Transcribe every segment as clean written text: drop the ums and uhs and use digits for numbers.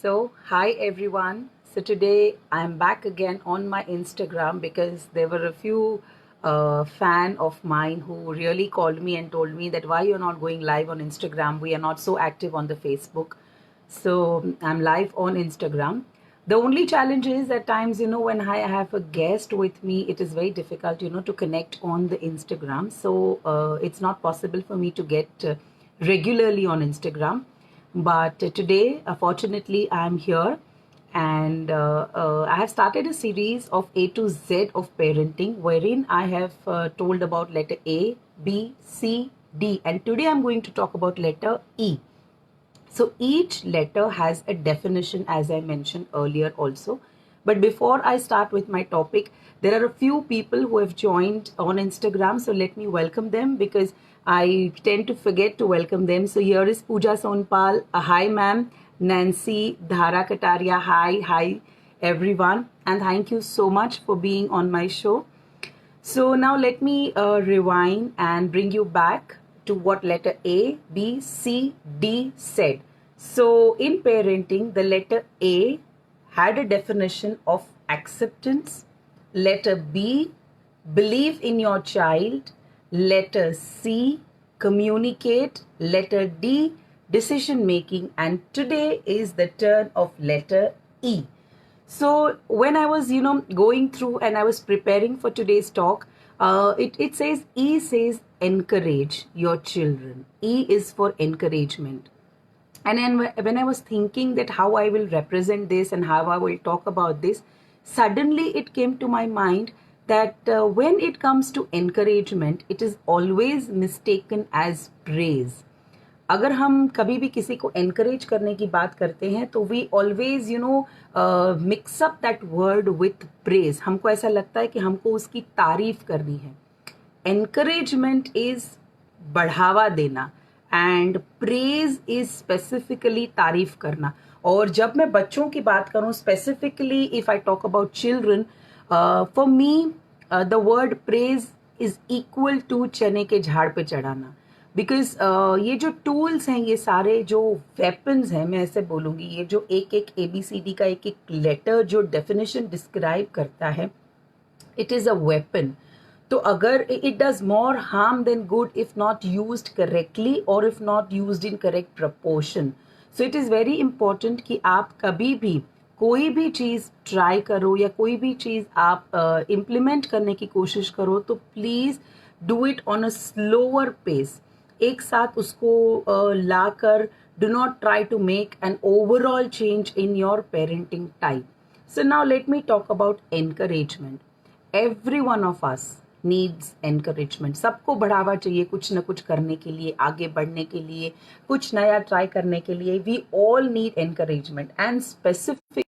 Hi everyone. So today I'm back again on my Instagram because there were a few fan of mine who really called me and told me that why you're not going live on Instagram. We are not so active on the Facebook. So I'm live on Instagram. The only challenge is at times, when I have a guest with me, it is very difficult, to connect on the Instagram. So it's not possible for me to get regularly on Instagram. But today, fortunately, I'm here and I have started a series of A to Z of parenting wherein I have told about letter A, B, C, D, and today I'm going to talk about letter E. So each letter has a definition, as I mentioned earlier also. But before I start with my topic, there are a few people who have joined on Instagram. So let me welcome them because I tend to forget to welcome them. So here is Pooja Sonpal. Hi, ma'am. Nancy Dhara Kataria. Hi, everyone. And thank you so much for being on my show. So now let me rewind and bring you back to what letter A, B, C, D said. So in parenting, the letter A had a definition of acceptance. Letter B, believe in your child. Letter C, communicate. Letter D, decision making. And today is the turn of letter E. So when I was, going through and I was preparing for today's talk, it says E says encourage your children. E is for encouragement. And then when I was thinking that how I will represent this and how I will talk about this, suddenly it came to my mind that when it comes to encouragement, it is always mistaken as praise. अगर हम कभी भी किसी को encourage करने की बात करते हैं तो we always mix up that word with praise. हमको ऐसा लगता है कि हमको उसकी तारीफ करनी है. एनकरेजमेंट इज बढ़ावा देना एंड प्रेज इज स्पेसिफिकली तारीफ करना. और जब मैं बच्चों की बात करूं specifically if I talk about children, for me the word praise is equal to चने के झाड़ पे चढ़ाना. बिकॉज ये जो टूल्स हैं, ये सारे जो वेपन्स हैं, मैं ऐसे बोलूँगी, ये जो एक एक ABCD का एक एक लेटर जो डेफिनेशन डिस्क्राइब करता है, इट इज़ अ वेपन. तो अगर it does more harm than good if not used correctly और if not used in correct proportion. So it is very important कि आप कभी भी कोई भी चीज़ ट्राई करो या कोई भी चीज़ आप इम्प्लीमेंट करने की कोशिश करो तो please do it on a slower pace. एक साथ उसको लाकर do not try to make an overall change in your parenting type. So now let me talk about encouragement. Every one of us needs encouragement. सबको बढ़ावा चाहिए कुछ न कुछ करने के लिए, आगे बढ़ने के लिए, कुछ नया ट्राई करने के लिए. We all need encouragement and specific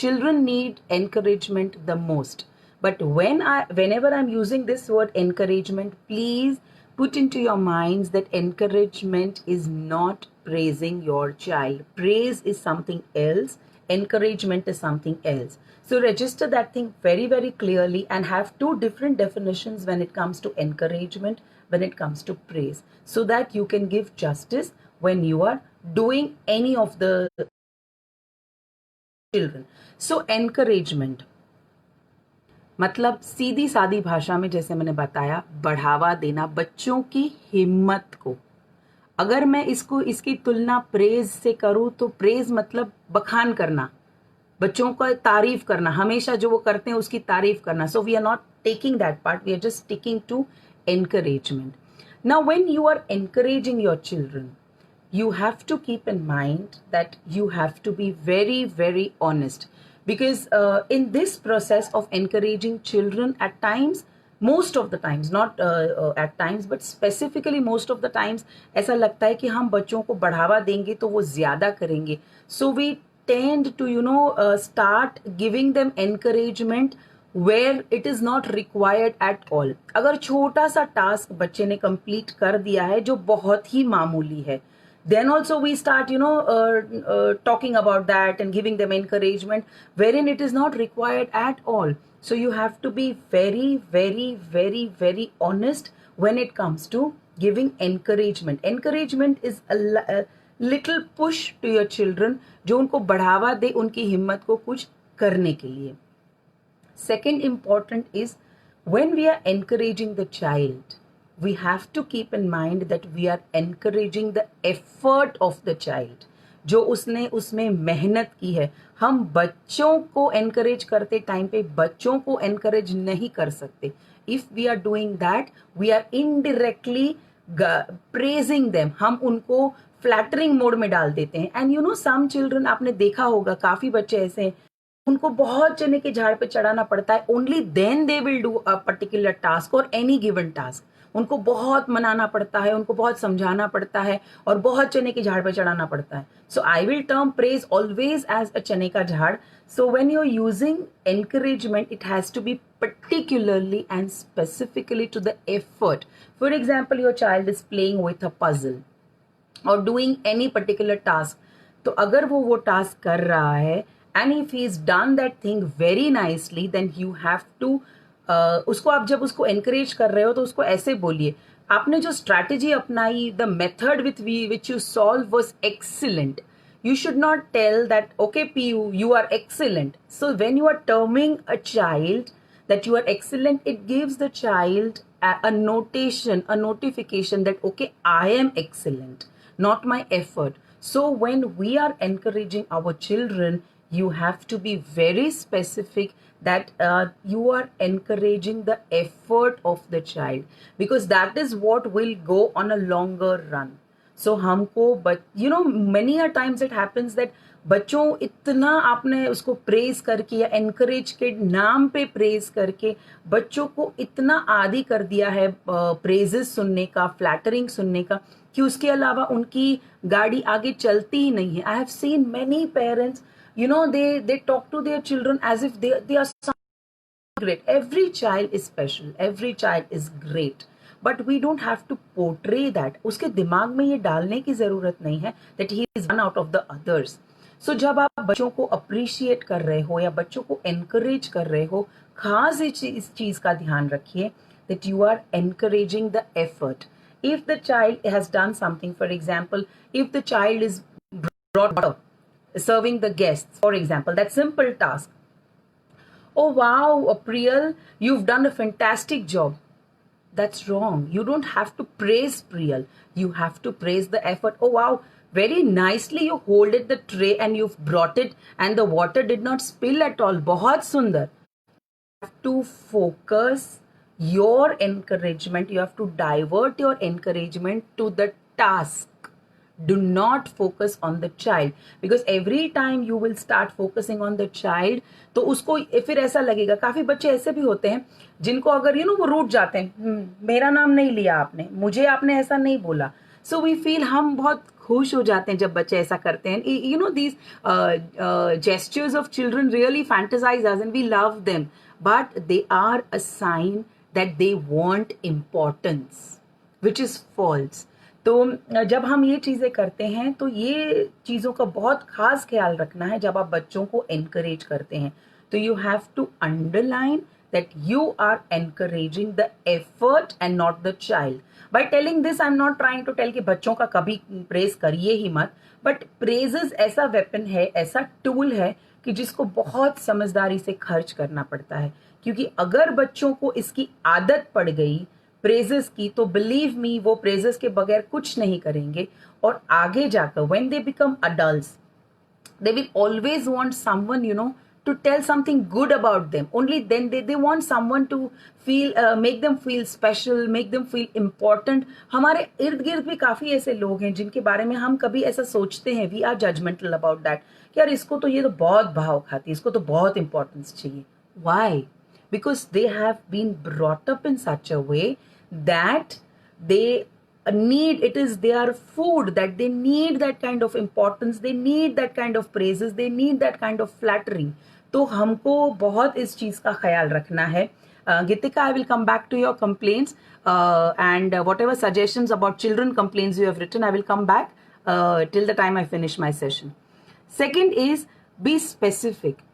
children need encouragement the most. But whenever I'm using this word encouragement, please put into your minds that encouragement is not praising your child. Praise is something else. Encouragement is something else. So register that thing very, very clearly and have two different definitions when it comes to encouragement, when it comes to praise, so that you can give justice when you are doing any of the children. So encouragement मतलब सीधी सादी भाषा में जैसे मैंने बताया, बढ़ावा देना बच्चों की हिम्मत को. अगर मैं इसकी तुलना प्रेज से करूं तो प्रेज मतलब बखान करना, बच्चों को तारीफ करना, हमेशा जो वो करते हैं उसकी तारीफ करना. So we are not taking that part, we are just sticking to encouragement. Now when you are encouraging your children, you have to keep in mind that you have to be very, very honest. Because in this process of encouraging children, at times, most of the times, not at times, but specifically most of the times, ऐसा लगता है कि हम बच्चों को बढ़ावा देंगे तो वो ज़्यादा करेंगे. So we tend to, start giving them encouragement where it is not required at all. अगर छोटा सा टास्क बच्चे ने कंप्लीट कर दिया है जो बहुत ही मामूली है, then also we start talking about that and giving them encouragement wherein it is not required at all. So you have to be very, very, very, very honest when it comes to giving encouragement. Encouragement is little push to your children, जो उनको बढ़ावा दे उनकी हिम्मत को कुछ करने के लिए. Second important is when we are encouraging the child, we have to keep in mind that we are encouraging the effort of the child. जो उसने उसमें मेहनत की है. हम बच्चों को encourage करते टाइम पे बच्चों को encourage नहीं कर सकते. If we are doing that, we are indirectly praising them. हम उनको फ्लैटरिंग मोड में डाल देते हैं. And you know some children, आपने देखा होगा काफी बच्चे ऐसे हैं, उनको बहुत चने के झाड़ पे चढ़ाना पड़ता है. Only then they will do a particular task और एनी गिवन टास्क. उनको बहुत मनाना पड़ता है, उनको बहुत समझाना पड़ता है और बहुत चने के झाड़ पे चढ़ाना पड़ता है. So I will term praise always as a चने का झाड़. So when you are using encouragement, it has to be particularly and specifically to the effort. For example, your child is playing with a puzzle or doing any particular task. तो अगर वो task कर रहा है and if he has done that thing very nicely, then you have to उसको आप जब उसको encourage कर रहे हो तो उसको ऐसे बोलिए, आपने जो strategy अपनाई, the method with which you solve was excellent. You should not tell that, okay PU, you are excellent. So when you are terming a child that you are excellent, it gives the child a notation, a notification that, okay, I am excellent, not my effort. So when we are encouraging our children, you have to be very specific that you are encouraging the effort of the child, because that is what will go on a longer run. So हमको, but you know many a times it happens that बच्चों इतना आपने उसको praise करके या encourage के नाम पे प्रेज करके बच्चों को इतना आदी कर दिया है प्रेजेस सुनने का, फ्लैटरिंग सुनने का, कि उसके अलावा उनकी गाड़ी आगे चलती ही नहीं है. I have seen many parents, you know, they talk to their children as if they are great. Every child is special, every child is great, but we don't have to portray that. उसके दिमाग में ये डालने की जरूरत नहीं है that he is one out of the others. So जब आप बच्चों को अप्रिशिएट कर रहे हो या बच्चों को एनकरेज कर रहे हो, खास इस चीज का ध्यान रखिए that you are encouraging the effort. If the child has done something, for example, if the child is brought up serving the guests, for example, that simple task. Oh wow, Priyal, you've done a fantastic job. That's wrong. You don't have to praise Priyal. You have to praise the effort. Oh wow, very nicely you holded the tray and you've brought it and the water did not spill at all. बहुत सुंदर. You have to focus your encouragement. You have to divert your encouragement to the task. Do not focus on the child, because every time you will start focusing on the child, तो उसको फिर ऐसा लगेगा. काफी बच्चे ऐसे भी होते हैं जिनको अगर वो रूठ जाते हैं, मेरा नाम नहीं लिया आपने, मुझे आपने ऐसा नहीं बोला. सो वी फील, हम बहुत खुश हो जाते हैं जब बच्चे ऐसा करते हैं. You know these gestures of children really fantasize us and we love them, but they are a sign that they want importance, which is false. तो जब हम ये चीज़ें करते हैं तो ये चीज़ों का बहुत खास ख्याल रखना है जब आप बच्चों को एनकरेज करते हैं. तो you have to underline that you are encouraging the effort and not the child. By telling this I am not trying to tell कि बच्चों का कभी प्रेज करिए ही मत, बट प्रेजेस ऐसा वेपन है, ऐसा टूल है कि जिसको बहुत समझदारी से खर्च करना पड़ता है. क्योंकि अगर बच्चों को इसकी आदत पड़ गई प्रेजेस की, तो बिलीव मी वो प्रेजेस के बगैर कुछ नहीं करेंगे. और आगे जाकर when they become adults, they will always want someone, you know, to tell something good about them. Only then they want someone to feel, make them feel special, make them feel important. हमारे इर्द गिर्द भी काफी ऐसे लोग हैं जिनके बारे में हम कभी ऐसा सोचते हैं, we are judgmental about that, कि यार इसको तो ये तो बहुत भाव खाती है, इसको तो बहुत importance चाहिए. Why? Because they have been brought up in such a way that they need, it is their food, that they need that kind of importance, they need that kind of praises, they need that kind of flattering. तो हमको बहुत इस चीज का ख्याल रखना है. Gitika, I will come back to your complaints and whatever suggestions about children complaints you have written, I will come back till the time I finish my session. Second is be specific.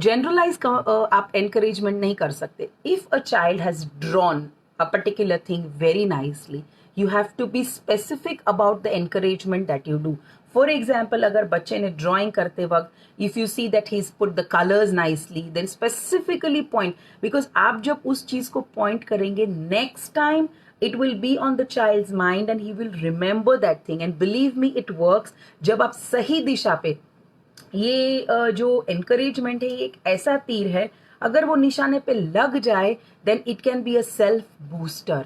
Generalize आप encouragement नहीं कर सकते. If a child has drawn a particular thing very nicely, You have to be specific about the encouragement that you do. For example, अगर बच्चे ने drawing करते वक्त, if you see that he's put the colors nicely, then specifically point, because आप जब उस चीज को point करेंगे, next time it will be on the child's mind and he will remember that thing. And believe me, it works. जब आप सही दिशा पे, ये जो encouragement है, ये एक ऐसा तीर है, अगर वो निशाने पे लग जाए, then it can be a self booster.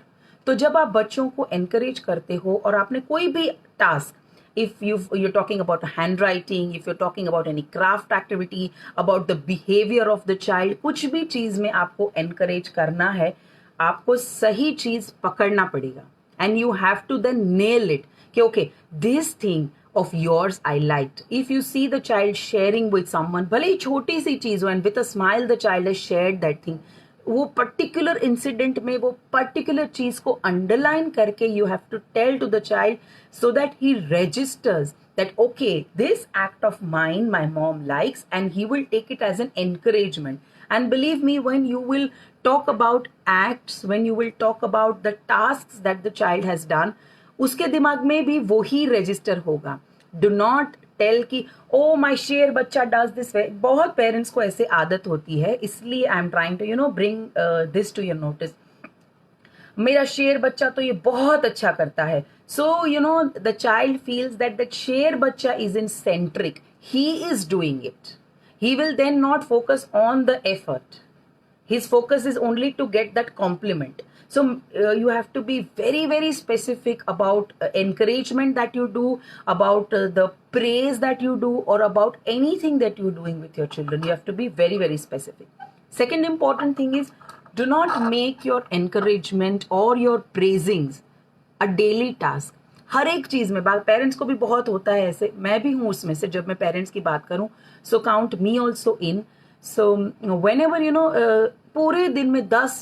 तो जब आप बच्चों को encourage करते हो और आपने कोई भी task, if you're talking about handwriting, if you're talking about any craft activity, about the behavior of the child, कुछ भी चीज में आपको encourage करना है, आपको सही चीज पकड़ना पड़ेगा. And you have to then nail it कि okay, this thing of yours I liked. If you see the child sharing with someone, भले ही छोटी सी चीज हो, and with a smile the child has shared that thing, वो particular incident में वो particular चीज को अंडरलाइन करके you have to tell to the child so that he registers that okay, this act of mine my mom likes, and he will take it as an encouragement. And believe me, when you will talk about acts, when you will talk about the tasks that the child has done, उसके दिमाग में भी वो ही register होगा. Do not tell कि ओ माई शेर बच्चा does this way. बहुत पेरेंट्स को ऐसे आदत होती है, इसलिए I am trying to bring this to your notice. मेरा शेर बच्चा तो ये बहुत अच्छा करता है. So the child feels that that शेर बच्चा is in centric, he is doing it. He will then not focus on the effort. His focus is only to get that compliment. So you have to be very, very specific about encouragement that you do, about the praise that you do, or about anything that you're doing with your children. You have to be very, very specific. Second important thing is, do not make your encouragement or your praisings a daily task. हर एक चीज में बात parents को भी बहुत होता है ऐसे, मैं भी हूँ उसमें से जब मैं पेरेंट्स की बात करूँ. So count me also in. So whenever पूरे दिन में 10,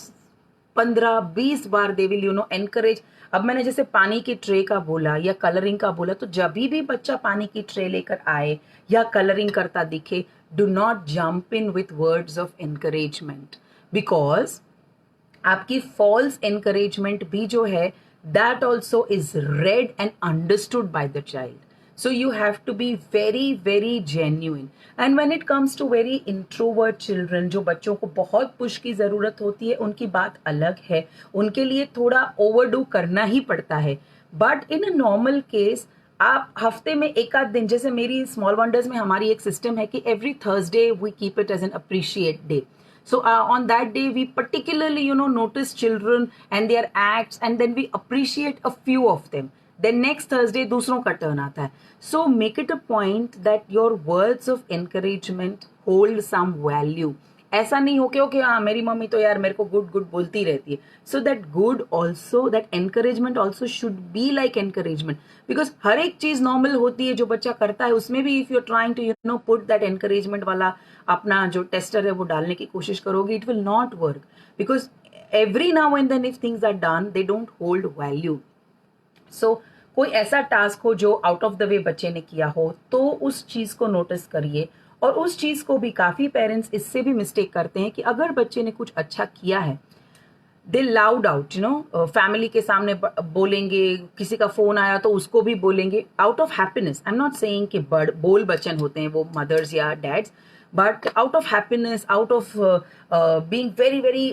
15, 20 बार दे विल एनकरेज. अब मैंने जैसे पानी की ट्रे का बोला या कलरिंग का बोला, तो जब भी बच्चा पानी की ट्रे लेकर आए या कलरिंग करता दिखे, do not jump in with words of encouragement, because आपकी फॉल्स एनकरेजमेंट भी जो है, that also is red and understood by the child. So you have to be very, very genuine. And when it comes to very introvert children, जो बच्चों को बहुत push की ज़रूरत होती है, उनकी बात अलग है. उनके लिए थोड़ा ओवरडू करना ही पड़ता है. But in a normal case आप हफ्ते में एक आध दिन, जैसे मेरी स्मॉल वंडर्स में हमारी एक सिस्टम है कि every Thursday we keep it as an appreciate day. So on that day we particularly notice children and their acts, and then we appreciate a few of them. Then next Thursday दूसरों का turn आता है. So make it a point that your words of encouragement hold some value. ऐसा नहीं हो कि okay हाँ मेरी मम्मी तो यार मेरे को गुड गुड बोलती रहती है. So that good also, that encouragement also should be like encouragement. Because हर एक चीज नॉर्मल होती है जो बच्चा करता है, उसमें भी if you're trying to put that encouragement वाला अपना जो टेस्टर है वो डालने की कोशिश करोगे, it will not work. Because every now and then if things are done, they don't hold value. सो कोई ऐसा टास्क हो जो आउट ऑफ द वे बच्चे ने किया हो, तो उस चीज को नोटिस करिए. और उस चीज को भी काफी पेरेंट्स इससे भी मिस्टेक करते हैं कि अगर बच्चे ने कुछ अच्छा किया है, दे लाउड आउट फैमिली के सामने बोलेंगे, किसी का फोन आया तो उसको भी बोलेंगे out of happiness. I am not saying कि बोल बच्चन होते हैं वो मदर्स या dads, but out of happiness, out of being very very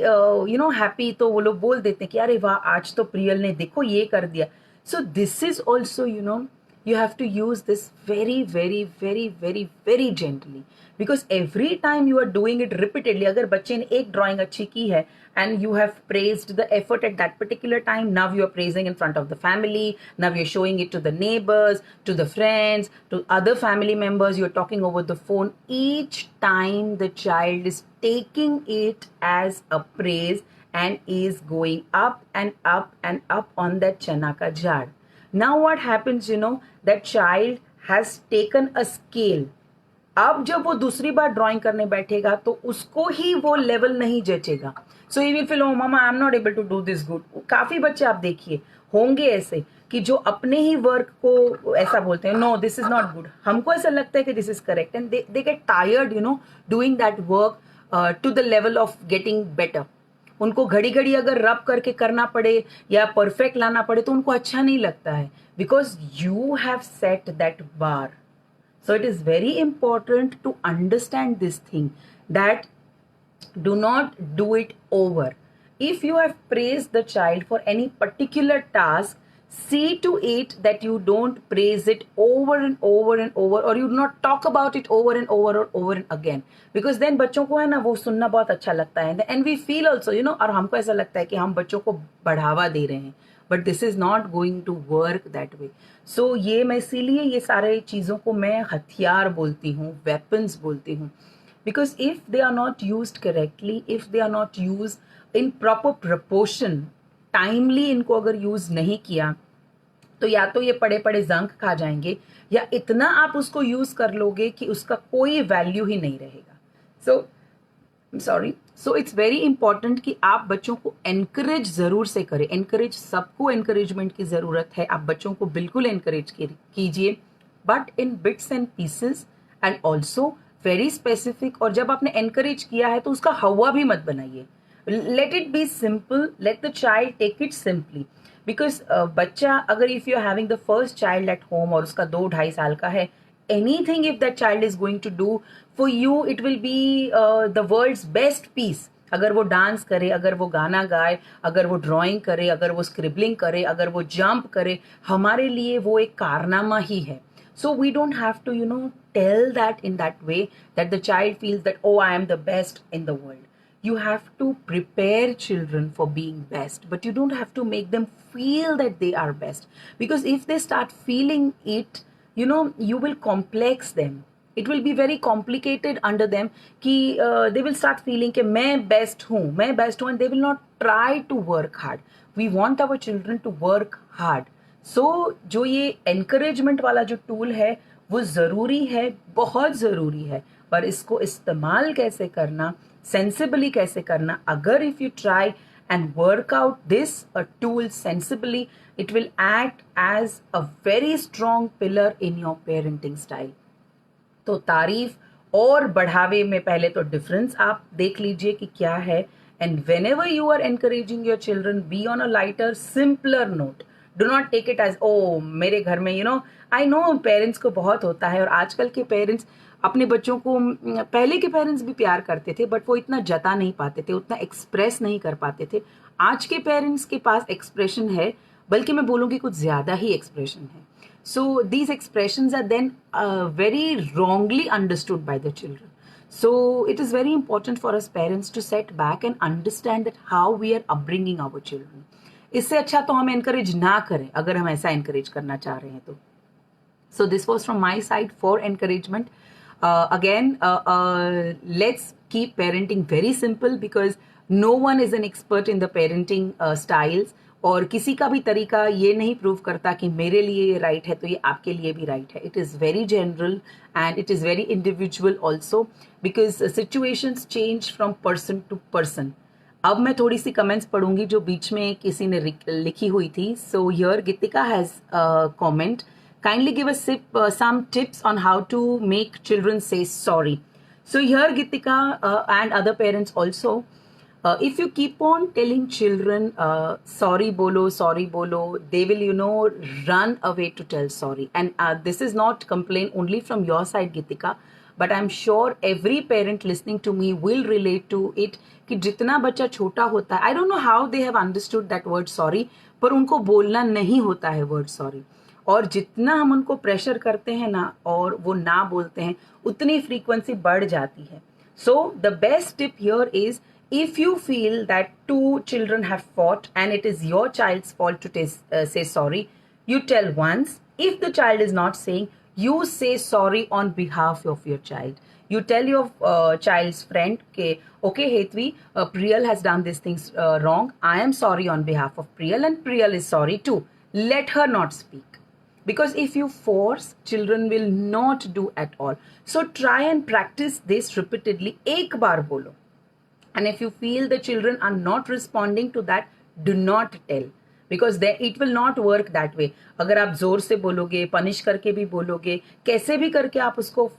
happy, तो वो लोग बोल देते हैं कि अरे वाह आज तो प्रियल ने देखो ये कर दिया. So this is also, you have to use this very, very, very, very, very gently. Because every time you are doing it repeatedly, अगर बच्चे ने एक drawing अच्छी की है and you have praised the effort at that particular time, now you are praising in front of the family, now you're showing it to the neighbors, to the friends, to other family members, you're talking over the phone. Each time the child is taking it as a praise and is going up and up and up on that chana ka jhad. Now what happens, that child has taken a scale. अब जब वो दूसरी बार drawing करने बैठेगा तो उसको ही वो level नहीं जचेगा. So he will feel oh mama I am not able to do this good. काफी बच्चे आप देखिए होंगे ऐसे कि जो अपने ही वर्क को ऐसा बोलते हैं, no this is not good. हमको ऐसा लगता है कि this is correct, and they get tired doing that work to the level of getting better. उनको घड़ी घड़ी अगर रब करके करना पड़े या परफेक्ट लाना पड़े तो उनको अच्छा नहीं लगता है, because you have set that bar. So it is very important to understand this thing, that do not do it over. If you have praised the child for any particular task, see to it that you don't praise it over and over and over, or you do not talk about it over and over or over and again, because then बच्चों को है ना वो सुनना बहुत अच्छा लगता है, and we feel also, you know, और हमको ऐसा लगता है कि हम बच्चों को बढ़ावा दे रहे हैं, but this is not going to work that way. So ये मैं इसीलिए ये सारे चीज़ों को मैं हथियार बोलती हूँ, वेपन्स बोलती हूँ, because if they are not used correctly, if they are not used in proper proportion, timely इनको अगर यूज नहीं किया तो या तो ये पड़े पड़े जंक खा जाएंगे, या इतना आप उसको यूज कर लोगे कि उसका कोई वैल्यू ही नहीं रहेगा. सो इट्स वेरी इंपॉर्टेंट कि आप बच्चों को एनकरेज जरूर से करें. एनकरेज, सबको एनकरेजमेंट की जरूरत है, आप बच्चों को बिल्कुल एनकरेज कीजिए, but in bits and pieces and also very specific. और जब आपने एनकरेज किया है तो उसका हवा भी मत बनाइए. Let it be simple, let the child take it simply, because बच्चा अगर if you are having the first child at home और उसका 2-2.5 साल का है, anything if that child is going to do for you, it will be the world's best piece. अगर वो dance करे, अगर वो गाना गाए, अगर वो ड्राइंग करे, अगर वो स्क्रिबलिंग करे, अगर वो जंप करे, हमारे लिए वो एक कारनामा ही है. So we don't have to, you know, tell that in that way that the child feels that, oh, I am the best in the world. You have to prepare children for being best, but you don't have to make them feel that they are best, because if they start feeling it, you know, you will complex them. It will be very complicated under them कि they will start feeling कि मैं best हूँ, and they will not try to work hard. We want our children to work hard. So जो ये encouragement वाला जो tool है वो ज़रूरी है, बहुत ज़रूरी है, पर इसको इस्तेमाल कैसे करना, sensibly कैसे करना, अगर if you try and work out this tool sensibly, it will act as a very strong pillar in your parenting style. तो तारीफ और बढ़ावे में पहले तो डिफरेंस आप देख लीजिए कि क्या है. And whenever you are encouraging your children, be on a lighter simpler note. Do not take it as, oh मेरे घर में, you know, I know parents को बहुत होता है, और आजकल के पेरेंट्स अपने बच्चों को, पहले के पेरेंट्स भी प्यार करते थे बट वो इतना जता नहीं पाते थे, उतना एक्सप्रेस नहीं कर पाते थे. आज के पेरेंट्स के पास एक्सप्रेशन है, बल्कि मैं बोलूँगी कुछ ज़्यादा ही एक्सप्रेशन है. So these expressions are then very wrongly understood by the children. So it is very important for us parents to set back and understand that how we are upbringing our children. इससे अच्छा तो हम encourage ना करें अगर हम ऐसा encourage करना चाह रहे हैं तो. So this was from my side for encouragement. Again, let's keep parenting very simple, because no one is an expert in the parenting styles. और किसी का भी तरीका ये नहीं प्रूव करता कि मेरे लिए ये राइट है तो ये आपके लिए भी राइट है. It is very general and it is very individual also, because situations change from person to person. अब मैं थोड़ी सी कमेंट्स पढ़ूंगी जो बीच में किसी ने लिखी हुई थी. So here Geetika has comment, kindly give us some tips on how to make children say sorry. So here Geetika and other parents also, if you keep on telling children sorry bolo, they will, you know, run away to tell sorry. And this is not complaint only from your side, Gitika, but I'm sure every parent listening to me will relate to it कि जितना बच्चा छोटा होता है, I don't know how they have understood that word sorry, पर उनको बोलना नहीं होता है word sorry. और जितना हम उनको प्रेशर करते हैं ना और वो ना बोलते हैं, उतनी फ्रीक्वेंसी बढ़ जाती है. So the best tip here is, if you feel that two children have fought and it is your child's fault to say sorry, you tell once. If the child is not saying, you say sorry on behalf of your child. You tell your child's friend, okay Hetvi, Priyal has done these things wrong. I am sorry on behalf of Priyal, and Priyal is sorry too. Let her not speak. Because if you force, children will not do at all. So try and practice this repeatedly. एक बार बोलो. And if you feel the children are not responding to that, do not tell, because it will not work that way. अगर आप जोर से बोलोगे, punish करके भी बोलोगे, कैसे भी करके आप उसको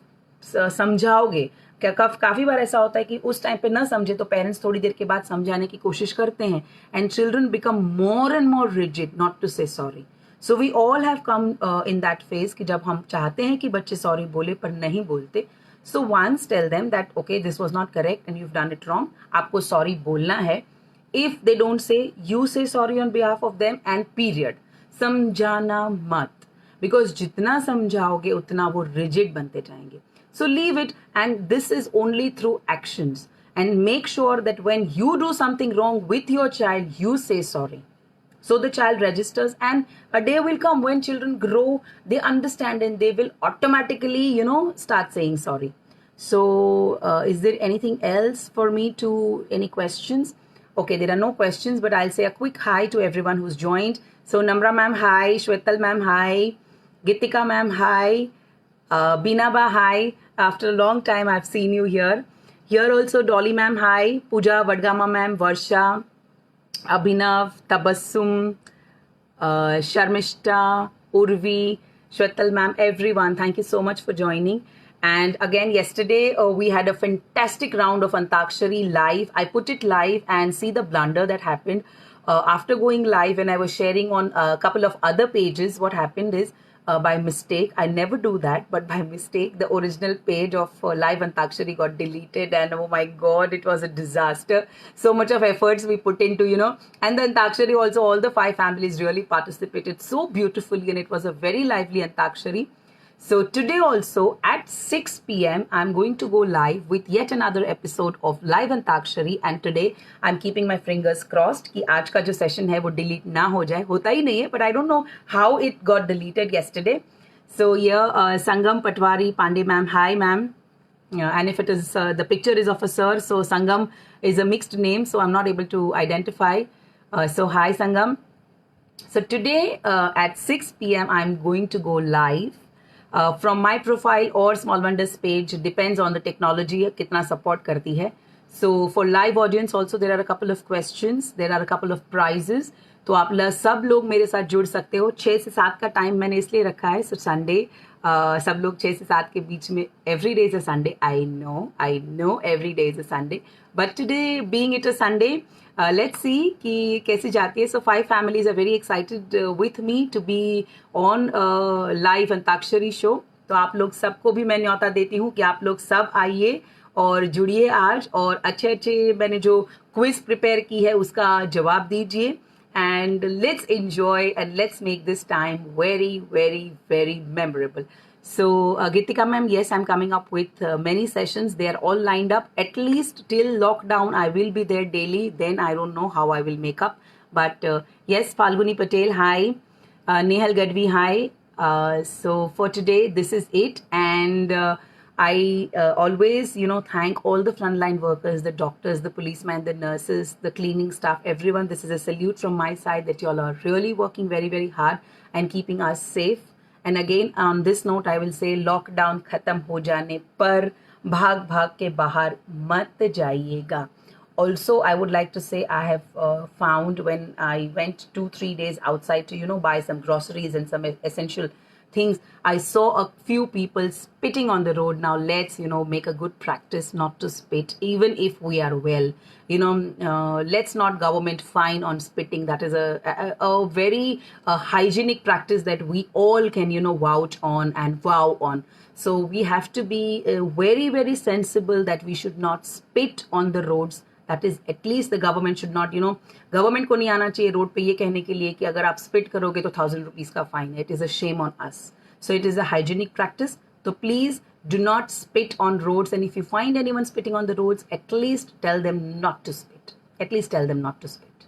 समझाओगे, क्या काफ़ी बार ऐसा होता है कि उस टाइम पे ना समझे तो पेरेंट्स थोड़ी देर के बाद समझाने की कोशिश करते हैं, and children become more and more rigid not to say sorry. So we all have come in that phase कि जब हम चाहते हैं कि बच्चे सॉरी बोले पर नहीं बोलते. So once tell them that okay this was not correct and you have done it wrong, आपको सॉरी बोलना है. If they don't say, you say sorry on behalf of them and period. समझाना मत, because जितना समझाओगे उतना वो rigid बनते जाएंगे. So leave it, and this is only through actions. And make sure that when you do something wrong with your child, you say sorry. So the child registers, and a day will come when children grow, they understand, and they will automatically, start saying sorry. So is there anything else for me to, any questions? Okay, there are no questions, but I'll say a quick hi to everyone who's joined. So Namra ma'am, hi. Shwetal ma'am, hi. Gitika ma'am, hi. Binaba, hi. After a long time, I've seen you here. Here also, Dolly ma'am, hi. Pooja, Vadgama ma'am, Varsha, Abhinav, Tabassum, Sharmishta, Urvi, Shwetal ma'am, everyone. Thank you so much for joining. And again, yesterday we had a fantastic round of Antakshari live. I put it live and see the blunder that happened. After going live, when I was sharing on a couple of other pages, what happened is, by mistake, I never do that, but by mistake, the original page of Live Antakshari got deleted, and oh my God, it was a disaster. So much of efforts we put into, and the Antakshari also, all the 5 families really participated so beautifully, and it was a very lively Antakshari. So today also at 6 p.m. I'm going to go live with yet another episode of Live Antakshari, and today I'm keeping my fingers crossed कि आज का जो session है वो delete ना हो जाए. होता ही नहीं है, but I don't know how it got deleted yesterday. So here Sangam Patwari Pandey ma'am, hi ma'am. And if it is the picture is of a sir, so Sangam is a mixed name, so I'm not able to identify. So hi Sangam. So today at 6 p.m. I'm going to go live. From my profile or Small Wonders page, depends on the technology कितना support करती है. So for live audience also there are a couple of questions, there are a couple of prizes. तो आप सब लोग मेरे साथ जुड़ सकते हो. 6 से 7 का टाइम मैंने इसलिए रखा है. So Sunday सब लोग 6 से 7 के बीच में, every day is a Sunday. I know every day is a Sunday. But today being it a Sunday, let's see कि कैसी जाती है. So 5 families are very excited with me to be on live Antakshari show. तो आप लोग सबको भी मैं न्योता देती हूँ कि आप लोग सब आइए और जुड़िए आज, और अच्छे अच्छे मैंने जो क्विज प्रिपेयर की है उसका जवाब दीजिए. And let's enjoy and let's make this time very, very, very memorable. So, Gitika ma'am, yes, I'm coming up with many sessions. They are all lined up. At least till lockdown, I will be there daily. Then I don't know how I will make up. But yes, Falguni Patel, hi. Nehal Gadvi, hi. So for today, this is it. And I always, thank all the frontline workers, the doctors, the policemen, the nurses, the cleaning staff, everyone. This is a salute from my side that you all are really working very, very hard and keeping us safe. And again, on this note, I will say lockdown खत्म हो जाने पर भाग भाग के बाहर मत जाइएगा. Also, I would like to say I have found when I went 2-3 days outside to buy some groceries and some essential things, I saw a few people spitting on the road. Now let's make a good practice not to spit, even if we are well. Let's not government fine on spitting. That is a very hygienic practice that we all can vouch on and vow on. So we have to be very, very sensible that we should not spit on the roads. That is, at least the government should not, government को नहीं आना चाहिए road पे ये कहने के लिए कि अगर आप spit करोगे तो 1000 rupees का fine है. It is a shame on us. So it is a hygienic practice. So please do not spit on roads. And if you find anyone spitting on the roads, at least tell them not to spit. At least tell them not to spit.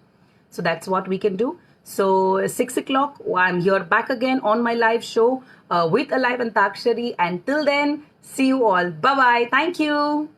So that's what we can do. So 6 o'clock, I'm here back again on my live show with a live Antakshari. And till then, see you all. Bye-bye. Thank you.